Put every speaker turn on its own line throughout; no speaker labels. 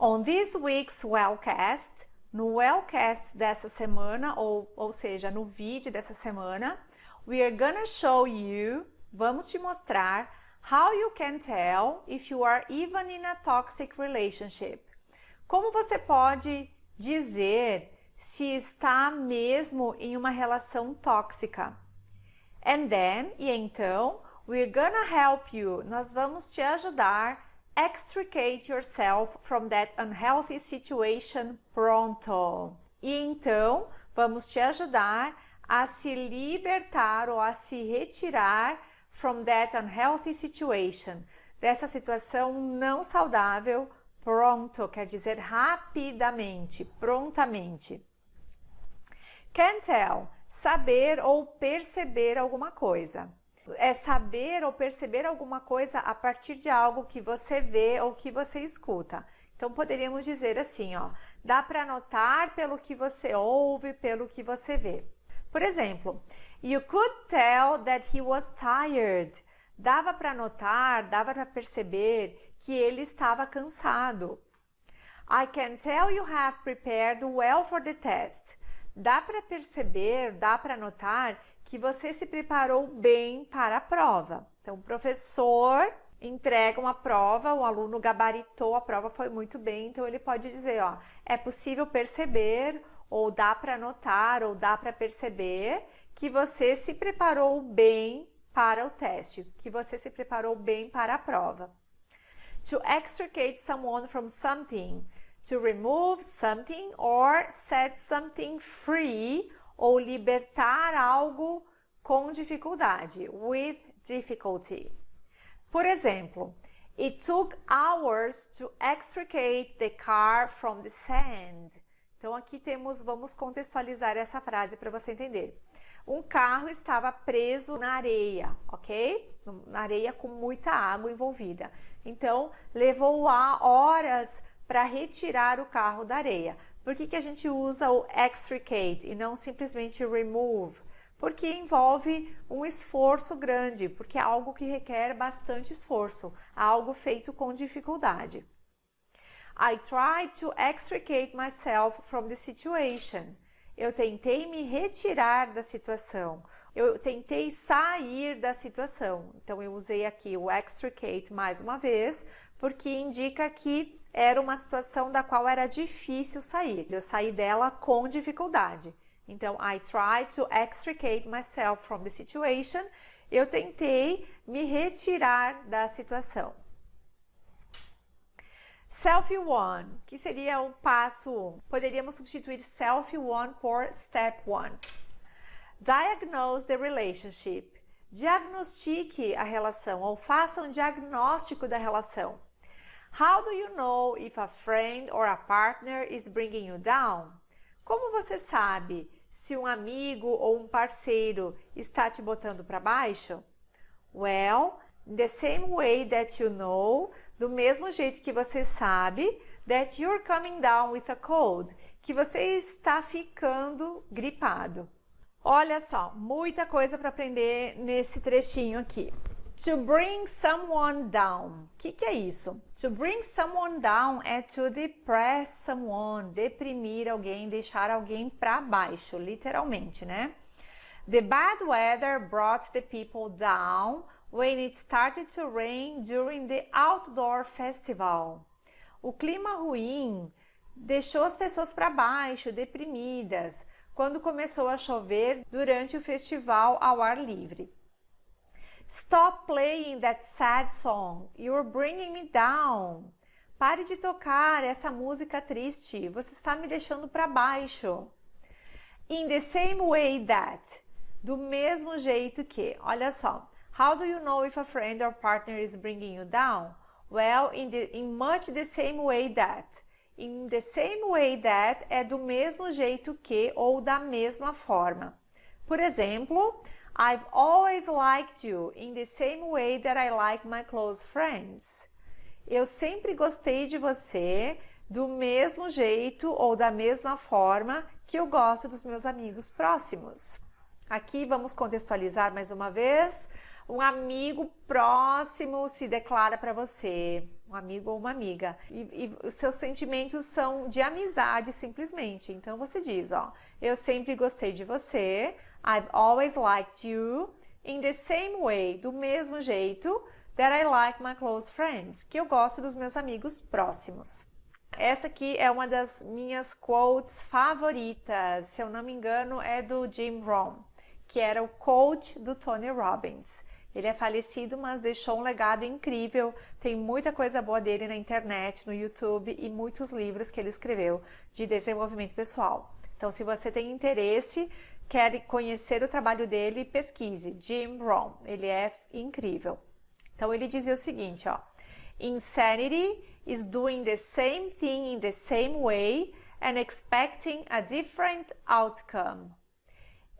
On this week's wellcast, no wellcast dessa semana, ou seja, no vídeo dessa semana, we are gonna show you, vamos te mostrar, how you can tell if you are even in a toxic relationship. Como você pode dizer se está mesmo em uma relação tóxica. And then, e então, we're gonna help you, nós vamos te ajudar extricate yourself from that unhealthy situation pronto. E então, vamos te ajudar a se libertar ou a se retirar from that unhealthy situation, dessa situação não saudável, pronto, quer dizer rapidamente, prontamente. Can tell, saber ou perceber alguma coisa. É saber ou perceber alguma coisa a partir de algo que você vê ou que você escuta. Então, poderíamos dizer assim, ó, dá para notar pelo que você ouve, pelo que você vê. Por exemplo, you could tell that he was tired. Dava para notar, dava para perceber que ele estava cansado. I can tell you have prepared well for the test. Dá para perceber, dá para notar que você se preparou bem para a prova. Então, o professor entrega uma prova, o aluno gabaritou, a prova foi muito bem, então ele pode dizer, ó, é possível perceber, ou dá para notar, ou dá para perceber que você se preparou bem para o teste, que você se preparou bem para a prova. To extricate someone from something, to remove something or set something free, ou libertar algo com dificuldade, with difficulty. Por exemplo, it took hours to extricate the car from the sand. Então aqui vamos contextualizar essa frase para você entender. Um carro estava preso na areia, ok? Na areia com muita água envolvida. Então levou horas para retirar o carro da areia. Por que a gente usa o extricate e não simplesmente remove? Porque envolve um esforço grande, porque é algo que requer bastante esforço, algo feito com dificuldade. I tried to extricate myself from the situation. Eu tentei me retirar da situação. Eu tentei sair da situação. Então, eu usei aqui o extricate mais uma vez, porque indica que era uma situação da qual era difícil sair. Eu saí dela com dificuldade. Então, I tried to extricate myself from the situation. Eu tentei me retirar da situação. Self 1, que seria o passo 1. Poderíamos substituir self 1 por step 1. Diagnose the relationship. Diagnostique a relação ou faça um diagnóstico da relação. How do you know if a friend or a partner is bringing you down? Como você sabe se um amigo ou um parceiro está te botando para baixo? Well, in the same way that you know, do mesmo jeito que você sabe, that you're coming down with a cold, que você está ficando gripado. Olha só, muita coisa para aprender nesse trechinho aqui. To bring someone down. O que é isso? To bring someone down é to depress someone, deprimir alguém, deixar alguém para baixo, literalmente, né? The bad weather brought the people down when it started to rain during the outdoor festival. O clima ruim deixou as pessoas para baixo, deprimidas, quando começou a chover durante o festival ao ar livre. Stop playing that sad song. You're bringing me down. Pare de tocar essa música triste. Você está me deixando para baixo. In the same way that. Do mesmo jeito que. Olha só. How do you know if a friend or partner is bringing you down? Well, in much the same way that. In the same way that é do mesmo jeito que ou da mesma forma. Por exemplo, I've always liked you in the same way that I like my close friends. Eu sempre gostei de você do mesmo jeito ou da mesma forma que eu gosto dos meus amigos próximos. Aqui vamos contextualizar mais uma vez. Um amigo próximo se declara para você, um amigo ou uma amiga, e os seus sentimentos são de amizade simplesmente. Então você diz, ó, eu sempre gostei de você, I've always liked you, in the same way, do mesmo jeito, that I like my close friends, que eu gosto dos meus amigos próximos. Essa aqui é uma das minhas quotes favoritas, se eu não me engano é do Jim Rohn, que era o coach do Tony Robbins. Ele é falecido, mas deixou um legado incrível, tem muita coisa boa dele na internet, no YouTube e muitos livros que ele escreveu de desenvolvimento pessoal. Então, se você tem interesse, quer conhecer o trabalho dele, pesquise Jim Rohn, ele é incrível. Então, ele dizia o seguinte, ó, Insanity is doing the same thing in the same way and expecting a different outcome.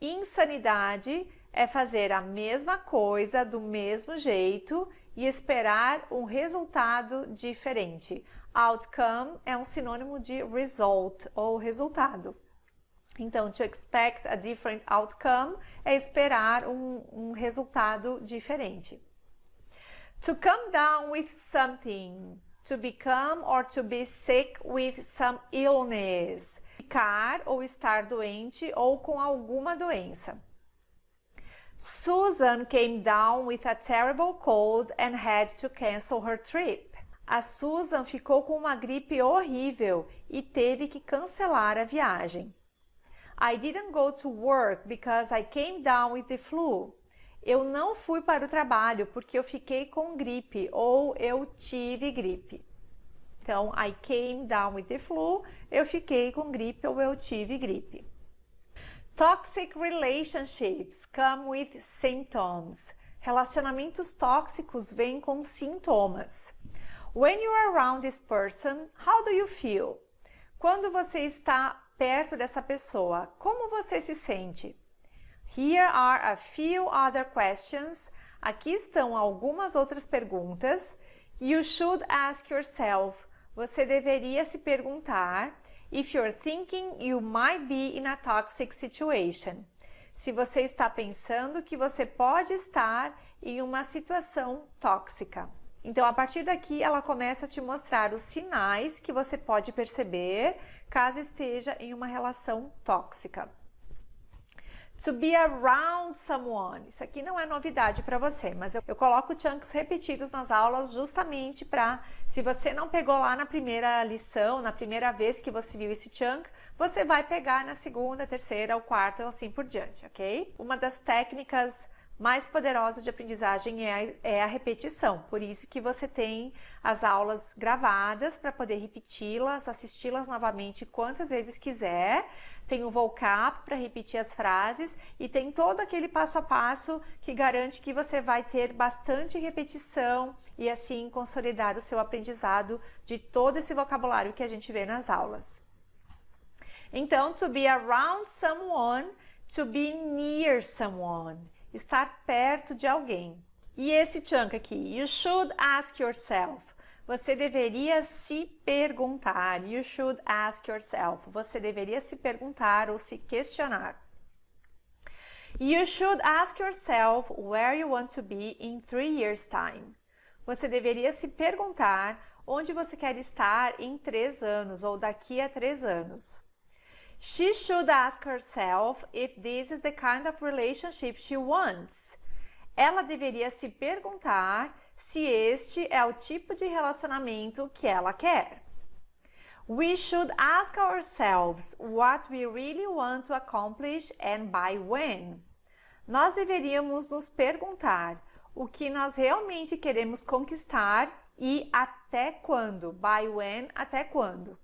Insanidade é fazer a mesma coisa do mesmo jeito e esperar um resultado diferente. Outcome é um sinônimo de result ou resultado. Então, to expect a different outcome é esperar um resultado diferente. To come down with something. To become or to be sick with some illness. Ficar ou estar doente ou com alguma doença. Susan came down with a terrible cold and had to cancel her trip. A Susan ficou com uma gripe horrível e teve que cancelar a viagem. I didn't go to work because I came down with the flu. Eu não fui para o trabalho porque eu fiquei com gripe ou eu tive gripe. Então, I came down with the flu, eu fiquei com gripe ou eu tive gripe. Toxic relationships come with symptoms. Relacionamentos tóxicos vêm com sintomas. When you are around this person, how do you feel? Quando você está perto dessa pessoa, como você se sente? Here are a few other questions. Aqui estão algumas outras perguntas. You should ask yourself. Você deveria se perguntar if you're thinking you might be in a toxic situation. Se você está pensando que você pode estar em uma situação tóxica. Então, a partir daqui, ela começa a te mostrar os sinais que você pode perceber caso esteja em uma relação tóxica. To be around someone. Isso aqui não é novidade para você, mas eu coloco chunks repetidos nas aulas justamente para, se você não pegou lá na primeira lição, na primeira vez que você viu esse chunk, você vai pegar na segunda, terceira ou quarta ou assim por diante, ok? Uma das técnicas mais poderosas de aprendizagem é a repetição, por isso que você tem as aulas gravadas para poder repeti-las, assisti-las novamente quantas vezes quiser, tem o vocab para repetir as frases e tem todo aquele passo a passo que garante que você vai ter bastante repetição e assim consolidar o seu aprendizado de todo esse vocabulário que a gente vê nas aulas. Então, to be around someone, to be near someone. Estar perto de alguém. E esse chunk aqui, you should ask yourself. Você deveria se perguntar. You should ask yourself. Você deveria se perguntar ou se questionar. You should ask yourself where you want to be in 3 years' time. Você deveria se perguntar onde você quer estar em 3 anos ou daqui a 3 anos. She should ask herself if this is the kind of relationship she wants. Ela deveria se perguntar se este é o tipo de relacionamento que ela quer. We should ask ourselves what we really want to accomplish and by when. Nós deveríamos nos perguntar o que nós realmente queremos conquistar e até quando. By when, até quando.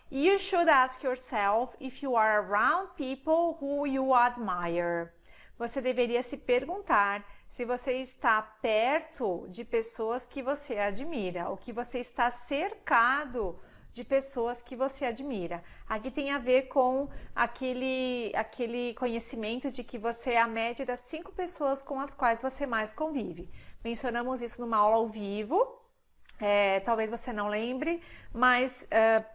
You should ask yourself if you are around people who you admire. Você deveria se perguntar se você está perto de pessoas que você admira, ou que você está cercado de pessoas que você admira. Aqui tem a ver com aquele conhecimento de que você é a média das 5 pessoas com as quais você mais convive. Mencionamos isso numa aula ao vivo, Talvez você não lembre, mas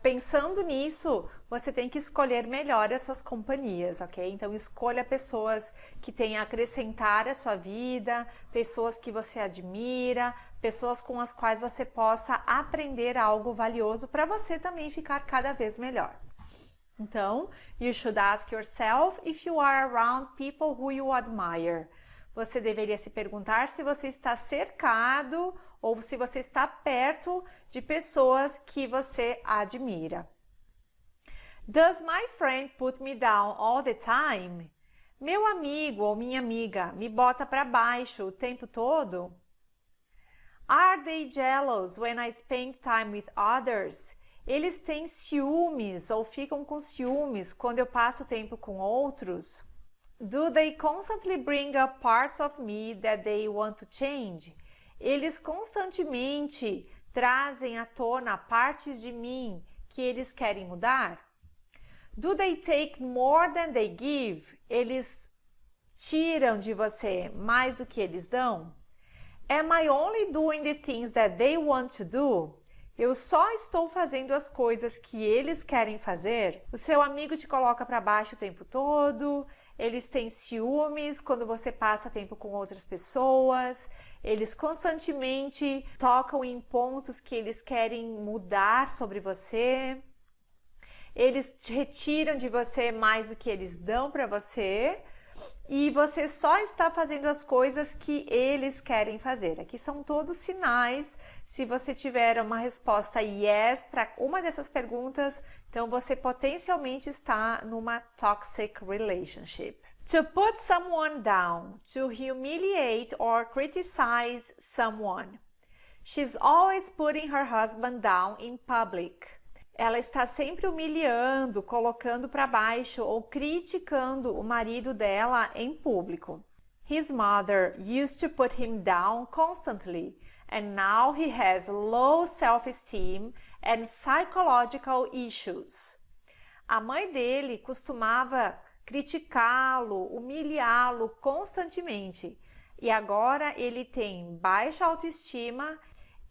pensando nisso, você tem que escolher melhor as suas companhias, ok? Então escolha pessoas que têm a acrescentar a sua vida, pessoas que você admira, pessoas com as quais você possa aprender algo valioso para você também ficar cada vez melhor. Então, you should ask yourself if you are around people who you admire. Você deveria se perguntar se você está cercado ou se você está perto de pessoas que você admira. Does my friend put me down all the time? Meu amigo ou minha amiga me bota para baixo o tempo todo? Are they jealous when I spend time with others? Eles têm ciúmes ou ficam com ciúmes quando eu passo tempo com outros? Do they constantly bring up parts of me that they want to change? Eles constantemente trazem à tona partes de mim que eles querem mudar? Do they take more than they give? Eles tiram de você mais do que eles dão? Am I only doing the things that they want to do? Eu só estou fazendo as coisas que eles querem fazer? O seu amigo te coloca para baixo o tempo todo? Eles têm ciúmes quando você passa tempo com outras pessoas? Eles constantemente tocam em pontos que eles querem mudar sobre você? Eles te retiram de você mais do que eles dão para você? E você só está fazendo as coisas que eles querem fazer. Aqui são todos sinais. Se você tiver uma resposta yes para uma dessas perguntas, então você potencialmente está numa toxic relationship. To put someone down, to humiliate or criticize someone. She's always putting her husband down in public. Ela está sempre humilhando, colocando para baixo ou criticando o marido dela em público. His mother used to put him down constantly, and now he has low self-esteem and psychological issues. A mãe dele costumava criticá-lo, humilhá-lo constantemente, e agora ele tem baixa autoestima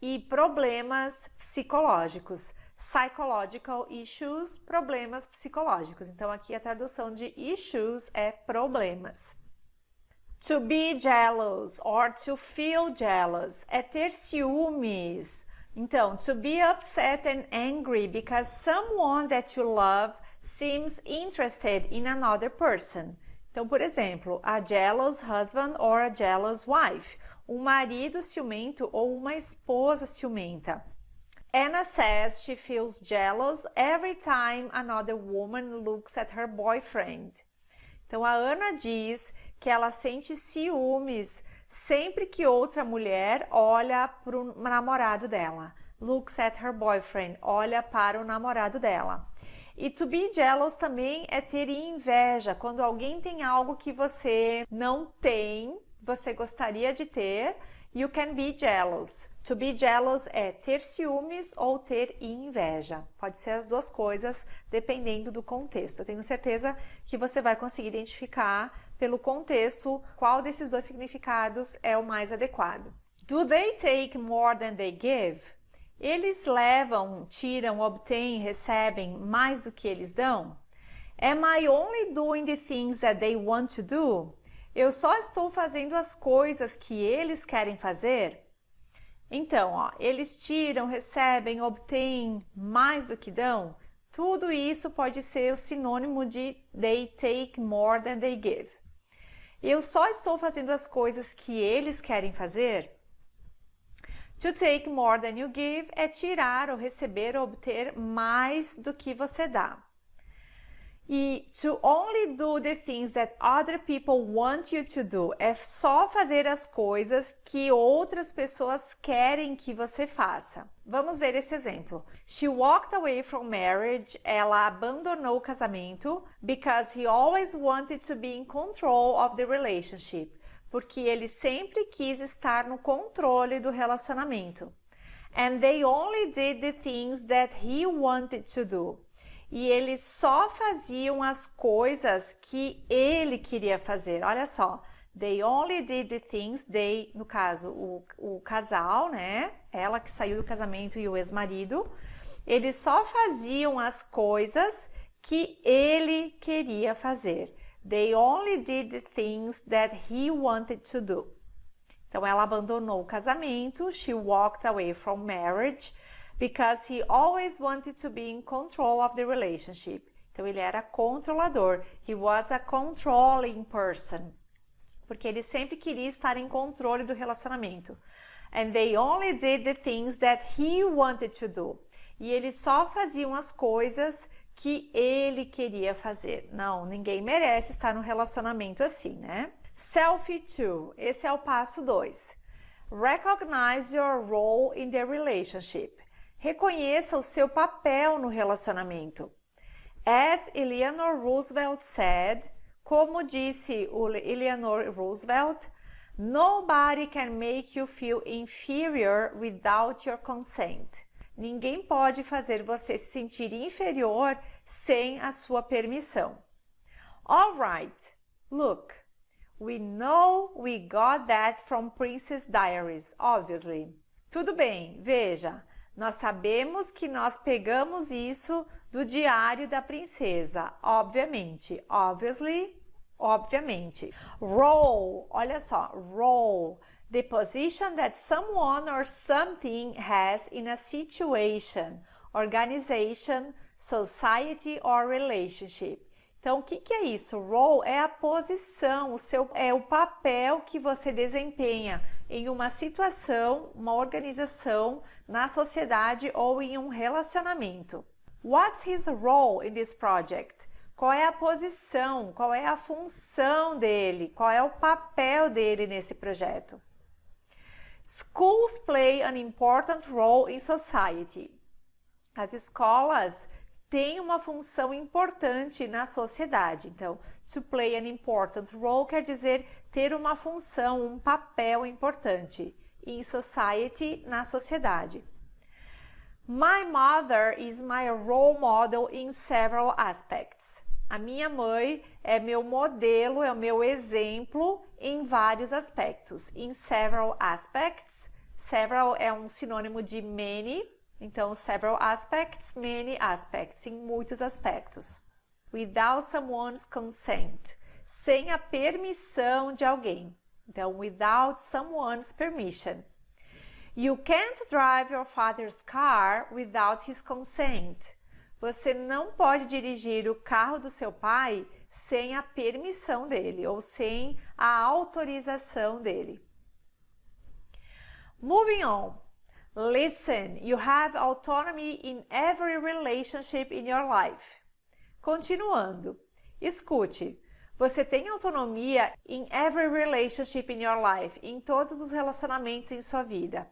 e problemas psicológicos. Psychological issues, problemas psicológicos. Então aqui a tradução de issues é problemas. To be jealous or to feel jealous é ter ciúmes. Então, to be upset and angry because someone that you love seems interested in another person. Então, por exemplo, a jealous husband or a jealous wife. Um marido ciumento ou uma esposa ciumenta. Anna says she feels jealous every time another woman looks at her boyfriend. Então, a Ana diz que ela sente ciúmes sempre que outra mulher olha para o namorado dela. Looks at her boyfriend, olha para o namorado dela. E to be jealous também é ter inveja, quando alguém tem algo que você não tem, você gostaria de ter, you can be jealous. To be jealous é ter ciúmes ou ter inveja. Pode ser as duas coisas, dependendo do contexto. Eu tenho certeza que você vai conseguir identificar pelo contexto qual desses dois significados é o mais adequado. Do they take more than they give? Eles levam, tiram, obtêm, recebem mais do que eles dão? Am I only doing the things that they want to do? Eu só estou fazendo as coisas que eles querem fazer? Então, eles tiram, recebem, obtêm mais do que dão? Tudo isso pode ser o sinônimo de they take more than they give. Eu só estou fazendo as coisas que eles querem fazer? To take more than you give é tirar ou receber ou obter mais do que você dá. E to only do the things that other people want you to do é só fazer as coisas que outras pessoas querem que você faça. Vamos ver esse exemplo. She walked away from marriage. Ela abandonou o casamento because he always wanted to be in control of the relationship. Porque ele sempre quis estar no controle do relacionamento. And they only did the things that he wanted to do. E eles só faziam as coisas que ele queria fazer. Olha só. They only did the things, they, no caso, o casal, né? Ela que saiu do casamento e o ex-marido, eles só faziam as coisas que ele queria fazer. They only did the things that he wanted to do. Então, ela abandonou o casamento. She walked away from marriage because he always wanted to be in control of the relationship. Então, ele era controlador. He was a controlling person. Porque ele sempre queria estar em controle do relacionamento. And they only did the things that he wanted to do. E eles só faziam as coisas que ele queria fazer. Não, ninguém merece estar num relacionamento assim, né? Selfie 2, esse é o passo 2. Recognize your role in the relationship. Reconheça o seu papel no relacionamento. As Eleanor Roosevelt said, como disse o Eleanor Roosevelt, nobody can make you feel inferior without your consent. Ninguém pode fazer você se sentir inferior sem a sua permissão. All right, look, we know we got that from Princess Diaries, obviously. Tudo bem, veja, nós sabemos que nós pegamos isso do diário da princesa, obviamente, obviously, obviamente. Role, olha só, role. The position that someone or something has in a situation, organization, society or relationship. Então, o que é isso? Role é a posição, é o papel que você desempenha em uma situação, uma organização, na sociedade ou em um relacionamento. What's his role in this project? Qual é a posição, qual é a função dele, qual é o papel dele nesse projeto? Schools play an important role in society. As escolas têm uma função importante na sociedade. Então, to play an important role quer dizer ter uma função, um papel importante. In society, na sociedade. My mother is my role model in several aspects. A minha mãe é meu modelo, é o meu exemplo em vários aspectos. In several aspects. Several é um sinônimo de many. Então, several aspects, many aspects. Em muitos aspectos. Without someone's consent. Sem a permissão de alguém. Então, without someone's permission. You can't drive your father's car without his consent. Você não pode dirigir o carro do seu pai sem a permissão dele ou sem a autorização dele. Moving on. Listen, you have autonomy in every relationship in your life. Continuando. Escute. Você tem autonomia in every relationship in your life, em todos os relacionamentos em sua vida.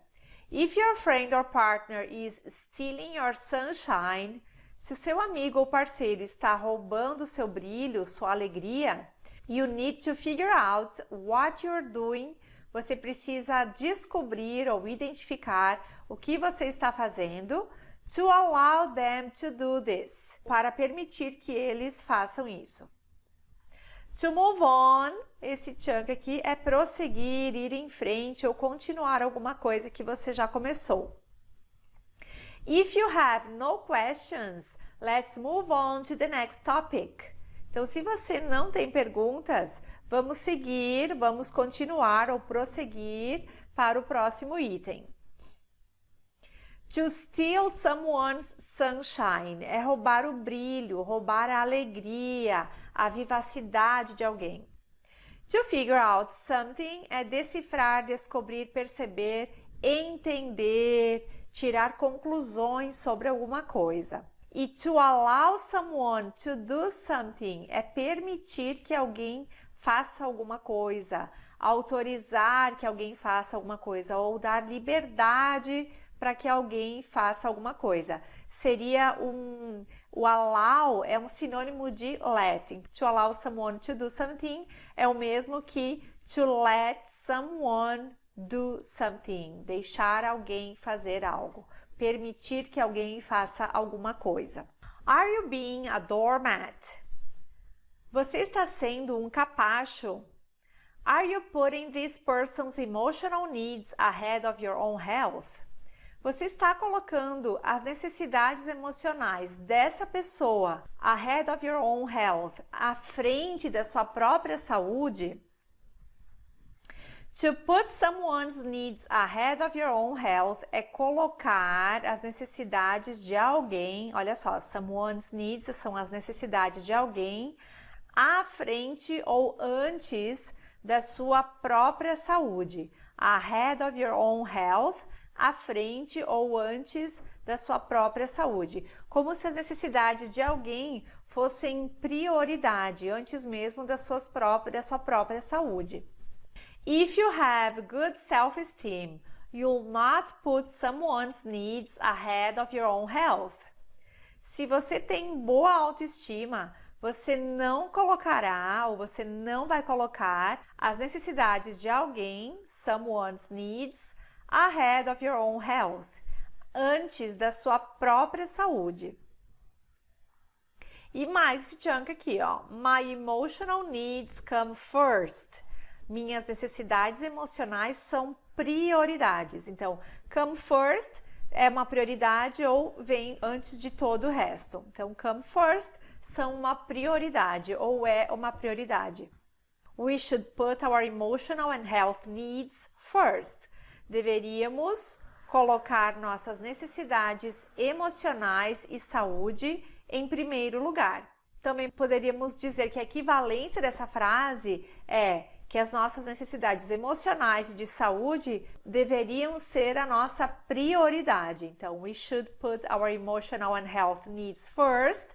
If your friend or partner is stealing your sunshine, se o seu amigo ou parceiro está roubando seu brilho, sua alegria, you need to figure out what you're doing. Você precisa descobrir ou identificar o que você está fazendo to allow them to do this, para permitir que eles façam isso. To move on, esse chunk aqui é prosseguir, ir em frente ou continuar alguma coisa que você já começou. If you have no questions, let's move on to the next topic. Então, se você não tem perguntas, vamos seguir, vamos continuar ou prosseguir para o próximo item. To steal someone's sunshine é roubar o brilho, roubar a alegria, a vivacidade de alguém. To figure out something é decifrar, descobrir, perceber, entender, tirar conclusões sobre alguma coisa. E to allow someone to do something é permitir que alguém faça alguma coisa, autorizar que alguém faça alguma coisa ou dar liberdade para que alguém faça alguma coisa. Seria o allow é um sinônimo de let. To allow someone to do something é o mesmo que to let someone do something. Deixar alguém fazer algo. Permitir que alguém faça alguma coisa. Are you being a doormat? Você está sendo um capacho? Are you putting this person's emotional needs ahead of your own health? Você está colocando as necessidades emocionais dessa pessoa, ahead of your own health, à frente da sua própria saúde? To put someone's needs ahead of your own health é colocar as necessidades de alguém, olha só, someone's needs são as necessidades de alguém à frente ou antes da sua própria saúde. Ahead of your own health, à frente ou antes da sua própria saúde. Como se as necessidades de alguém fossem prioridade, antes mesmo da sua própria saúde. If you have good self-esteem, you'll not put someone's needs ahead of your own health. Se você tem boa autoestima, você não colocará ou você não vai colocar as necessidades de alguém, someone's needs, ahead of your own health, antes da sua própria saúde. E mais esse chunk aqui, ó. My emotional needs come first. Minhas necessidades emocionais são prioridades. Então, come first é uma prioridade ou vem antes de todo o resto. Então, come first são uma prioridade ou é uma prioridade. We should put our emotional and health needs first. Deveríamos colocar nossas necessidades emocionais e saúde em primeiro lugar. Também poderíamos dizer que a equivalência dessa frase é que as nossas necessidades emocionais e de saúde deveriam ser a nossa prioridade. Então, we should put our emotional and health needs first.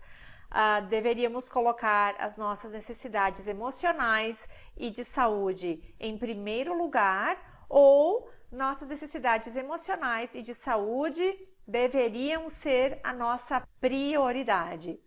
Deveríamos colocar as nossas necessidades emocionais e de saúde em primeiro lugar, ou nossas necessidades emocionais e de saúde deveriam ser a nossa prioridade.